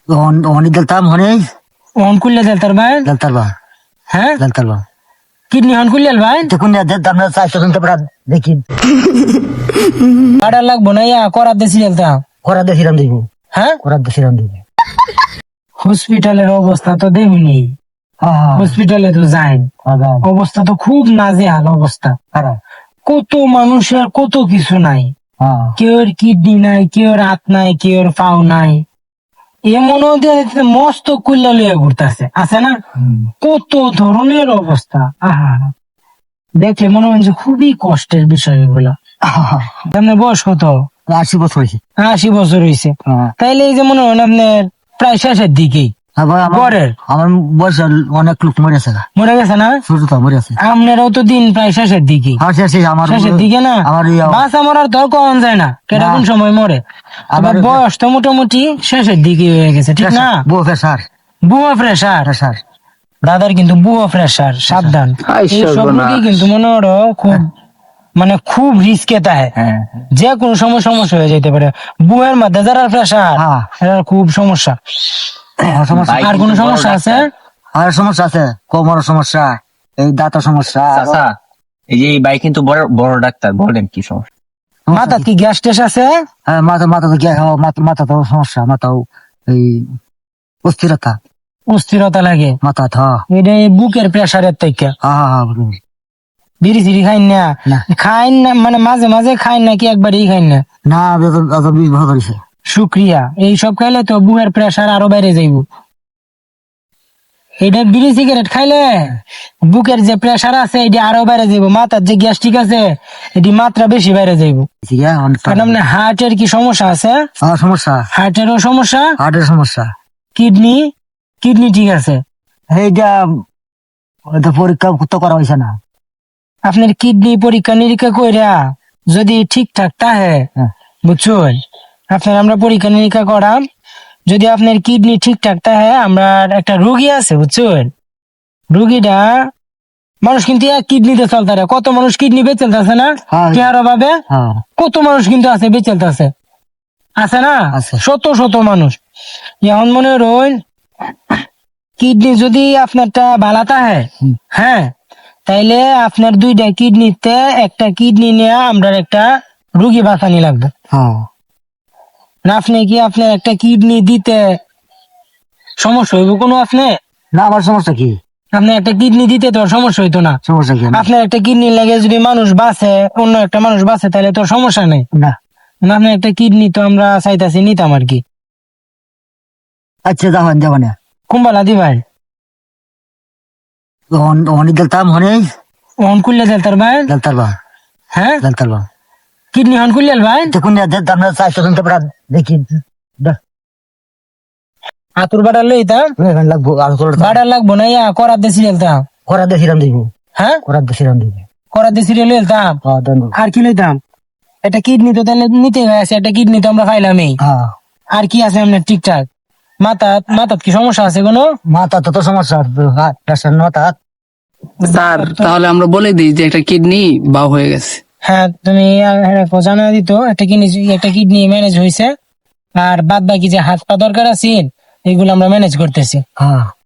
হনি দেলতাম হনি on কুল্লে দেলতার ভাই দেলতারবা হ্যাঁ দেলতারবা kidney হন কুল্লে ভাই দেখুন দেলতাম না চাইছো কিন্তু পড়া দেখি বাড়া লাগবো না ইয়া করার দেশি দেলতাম করা দেখিরাম দিব হ্যাঁ করা দেখিরাম দিব হসপিটালের অবস্থা তো দেখুনি হ্যাঁ হসপিটালে তো যাই অবস্থা তো খুব নাজেহাল অবস্থা হ্যাঁ কত মানুষের কত কিছু নাই হ্যাঁ কেউ কিডনি নাই কেউ হাত নাই কেউ পাও নাই এমন মস্ত কুল্লা লইয়া ঘুরতেছে আছে না কত ধরনের অবস্থা আহা দেখলে মনে হয় যে খুবই কষ্টের বিষয় এগুলা আপনার বয়স কত 80 বছর হয়েছে 80 বছর হয়েছে হ্যাঁ তাইলে এই যে মনে হয় আপনার প্রায় শেষের দিকেই পরের আমার বয়স অনেক লোক মরেছে মরে গেছে না ছোট মরেছে আপনারও তো দিন প্রায় শেষের দিকে হ্যাঁ শেষে আমার শেষের দিকে না আমার বাঁচা মরার তো কখন যায় না কেটা কোন সময় মরে আবার বয়স তো মোটামুটি শেষের দিকে হয়ে গেছে ঠিক না বউ প্রেসার বুয়া প্রেসার প্রেসার দাদার কিন্তু বুয়া প্রেসার সাবধান এইসব রোগী কিন্তু মনে করো খুব মানে খুব রিস্কে তাই হ্যাঁ যে কোনো সময় সমস্যা হয়ে যেতে পারে বুয়ের মধ্যে যারা প্রেসার হ্যাঁ। এটার খুব সমস্যা সমস্যা আর কোন সমস্যা আছে আর সমস্যা আছে কোমর সমস্যা এই দাঁতের সমস্যা চাচা এই যে এই ভাই কিন্তু বড় বড় ডাক্তার, বলেন কি সমস্যা? মাথা কি গ্যাস ট্যাস আছে হ্যাঁ মাথা তো মাথা তো সমস্যা মাথাও এই অস্থিরতা অস্থিরতা লাগে মাথা থা এটা এই বুকের প্রেসারের থেকে হ্যাঁ বিড়ি সিড়ি খাইন না না। খাইন না মানে মাঝে মাঝে খাইন না কি একবারই খাইন না না বিবাহ করেছে শুক্রিয়া এইসব খাইলে তো বুকের প্রেসার আরো বাইরে যাইব এটা বিড়ি সিগারেট খাইলে বুকের যে প্রেসার আছে এটা আরো বাইরে যাইব মাথার যে গ্যাস্ট্রিক আছে এটি মাত্রা বেশি বাইরে যাইব কারণ আপনার হার্টের কি সমস্যা আছে সমস্যা হার্টেরও সমস্যা হার্টের সমস্যা কিডনি কিডনি ঠিক আছে এইটা তো পরীক্ষা তো করা হয়েছে না আপনার কিডনি পরীক্ষা নিরীক্ষা কইরা যদি ঠিকঠাক তাহে হ্যাঁ। বুঝছেন আপনার আমরা পরীক্ষা নিরীক্ষা করাম যদি আপনার কিডনি ঠিকঠাক তাহে আমরা একটা রোগী আছে বুঝছেন রোগীটা মানুষ কিন্তু এক কিডনিতে চলতে কত মানুষ কিডনি বেচলতেছে না হ্যাঁ। কেয়ার অভাবে হ্যাঁ কত মানুষ কিন্তু আছে বেচলতেছে আছে না আছে। শত শত মানুষ এখন মনে রইল কিডনি যদি আপনারটা ভালো তাহে হ্যাঁ তাইলে আপনার দুইটা কিডনিতে একটা কিডনি নিয়ে আমরা একটা রুগী বাঁচানি লাগবে হ্যাঁ না আপনি কি আপনার একটা কিডনি দিতে সমস্যা হইব কোনো আপনি না আমার সমস্যা কি আপনার একটা কিডনি দিতে তো সমস্যা হইতো না সমস্যা কি আপনার একটা কিডনি লাগে যদি মানুষ বাঁচে অন্য একটা মানুষ বাঁচে তাহলে তো সমস্যা নেই না আপনার একটা কিডনি তো আমরা চাইতাছি নিতাম আর কি আচ্ছা যাবো না কুম্বালা দি ভাই হনি দেলতাম হনি অন কুল্লে দেলতার ভাই দেলতারবা হ্যাঁ দেলতারবা কিডনি হন কুল্লে ভাই দেখুন দেলতাম না চাইছো কিন্তু পড়া দেখি আতুর বাড়ার লইতাম লাগবো আর বাড়ার লাগবো না ইয়া করার দেশি লইতাম করা দেখিরাম দিব হ্যাঁ করা দেখিরাম দিব করার দেশি লইতাম হ্যাঁ দেন আর কি লইতাম একটা কিডনি তো তাহলে নিতে হয়েছে একটা কিডনি তো আমরা পাইলামই হ্যাঁ আর কি আছে আপনার ঠিকঠাক মাথা কি সমস্যা আছে কোনো মাথা তো সমস্যা প্রেশার মাথা স্যার তাহলে আমরা বলে দিই যে একটা কিডনি বাউ হয়ে গেছে। হ্যাঁ তুমি জানা দিত একটা কিডনি ম্যানেজ হয়েছে আর বাদ বাকি যে হাত পা দরকার আছে এগুলো আমরা ম্যানেজ করতেছি হ্যাঁ